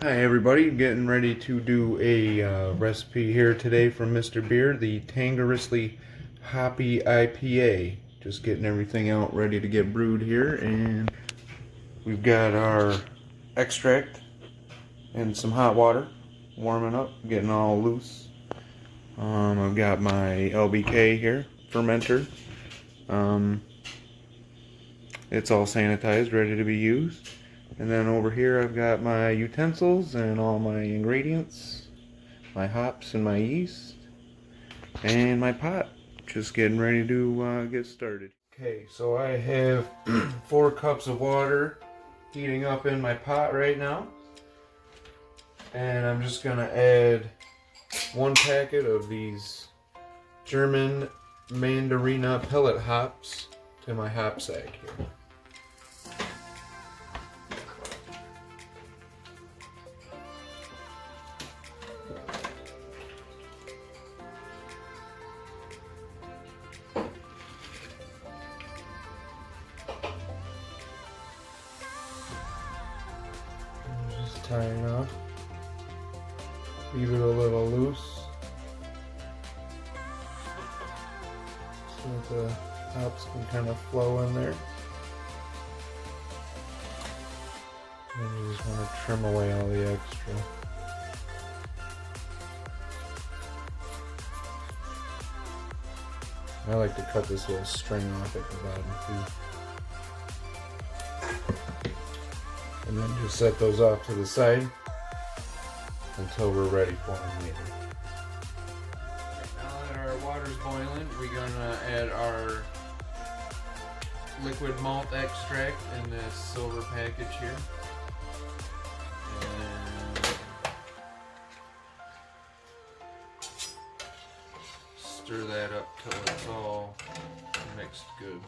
Hi everybody, getting ready to do a recipe here today from Mr. Beer, the Tangerously Hoppy IPA. Just getting everything out ready to get brewed here, and we've got our extract and some hot water warming up, getting all loose. I've got my LBK here, fermenter. It's all sanitized, ready to be used. And then over here I've got my utensils and all my ingredients, my hops and my yeast, and my pot. Just getting ready to get started. Okay, so I have 4 cups of water heating up in my pot right now. And I'm just going to add 1 packet of these German mandarin pellet hops to my hop sack here. Just tie it off. Leave it a little loose so that the hops can kind of flow in there. And you just want to trim away all the extra. I like to cut this little string off at the bottom too. And then just set those off to the side until we're ready for them later. Now that our water's boiling, we're gonna add our liquid malt extract in this silver package here. And stir that up till it's all mixed good.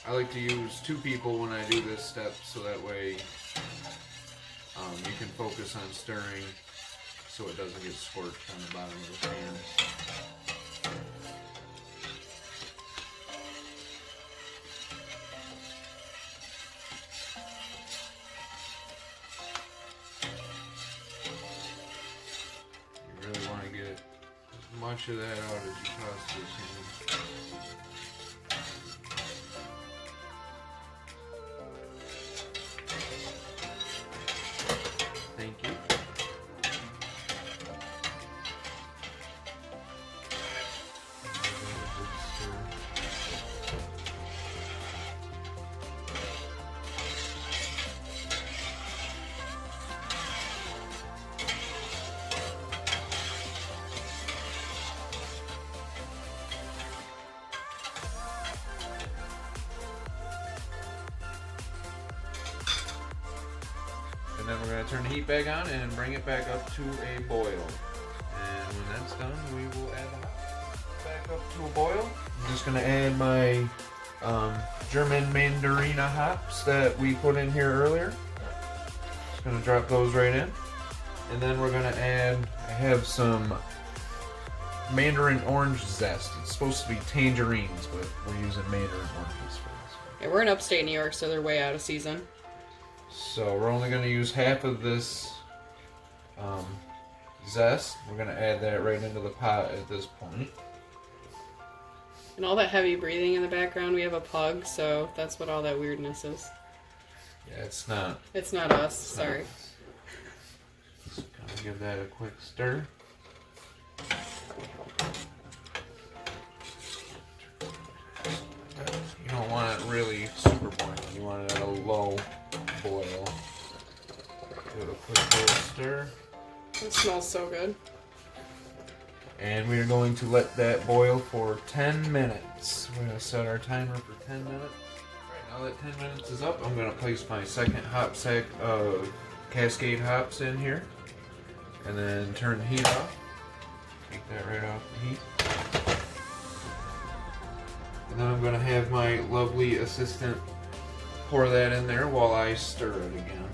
I like to use 2 people when I do this step, so that way you can focus on stirring so it doesn't get scorched on the bottom of the pan. You really want to get as much of that out as you possibly can. Thank you. And then we're going to turn the heat back on and bring it back up to a boil. And when that's done, we will add the hops back up to a boil. I'm just going to add my German mandarin hops that we put in here earlier. Just going to drop those right in. And then we're going to add, I have some mandarin orange zest. It's supposed to be tangerines, but we're using mandarin oranges for this one. Yeah, we're in upstate New York, so they're way out of season. So we're only going to use half of this zest. We're going to add that right into the pot at this point. And all that heavy breathing in the background, we have a pug, so that's what all that weirdness is. Yeah, it's not. It's not us, sorry. Just gonna give that a quick stir. You don't want it really super boiling. You want it at a low boil. Give it a quick little stir. It smells so good. And we are going to let that boil for 10 minutes. We're going to set our timer for 10 minutes. Alright, now that 10 minutes is up, I'm going to place my second hop sack of Cascade hops in here. And then turn the heat off. Take that right off the heat. And then I'm going to have my lovely assistant pour that in there while I stir it again.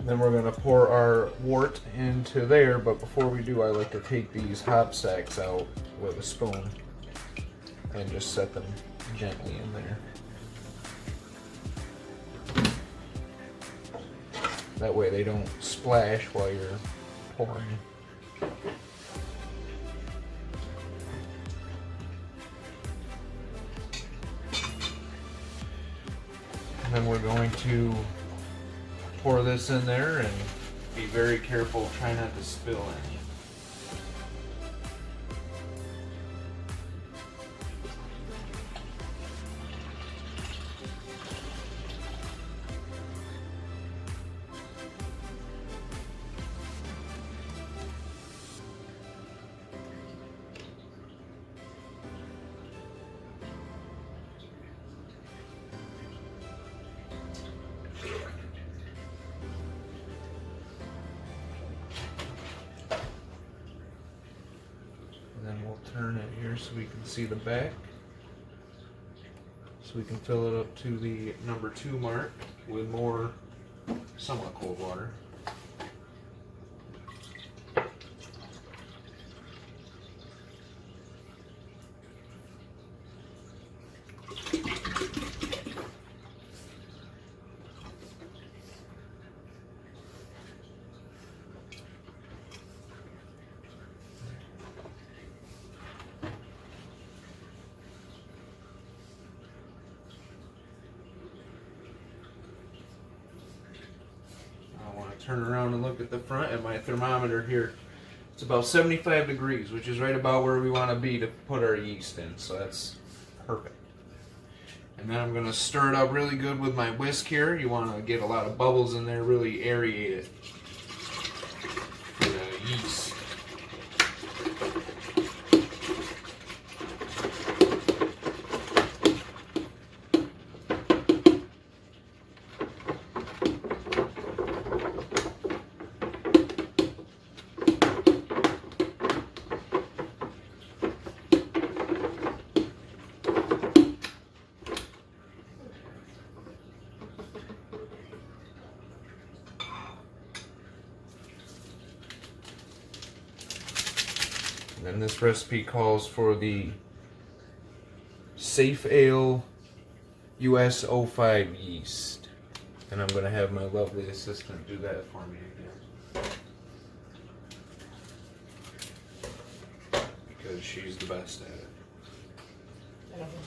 Then we're going to pour our wort into there, but before we do, I like to take these hop sacks out with a spoon and just set them gently in there. That way they don't splash while you're pouring. And then we're going to pour this in there and be very careful, try not to spill any. Then we'll turn it here so we can see the back. So we can fill it up to the number 2 mark with more somewhat cold water. Turn around and look at the front at my thermometer here. It's about 75 degrees, which is right about where we want to be to put our yeast in, so that's perfect. And then I'm going to stir it up really good with my whisk here. You want to get a lot of bubbles in there, really aerate it for the yeast. And this recipe calls for the Safe Ale US 05 yeast. And I'm going to have my lovely assistant do that for me again. Because she's the best at it. I don't know.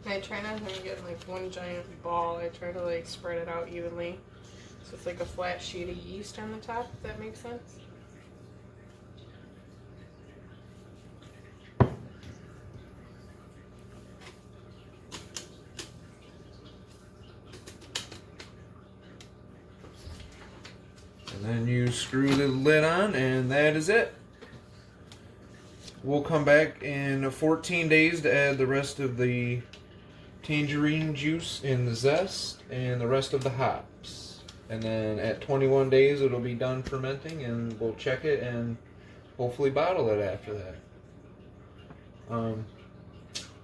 I try not to get like one giant ball. I try to like spread it out evenly. So it's like a flat sheet of yeast on the top, if that makes sense. And then you screw the lid on, and that is it. We'll come back in 14 days to add the rest of the tangerine juice in the zest and the rest of the hops. And then at 21 days it'll be done fermenting, and we'll check it and hopefully bottle it after that.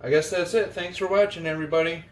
I guess that's it. Thanks for watching, everybody.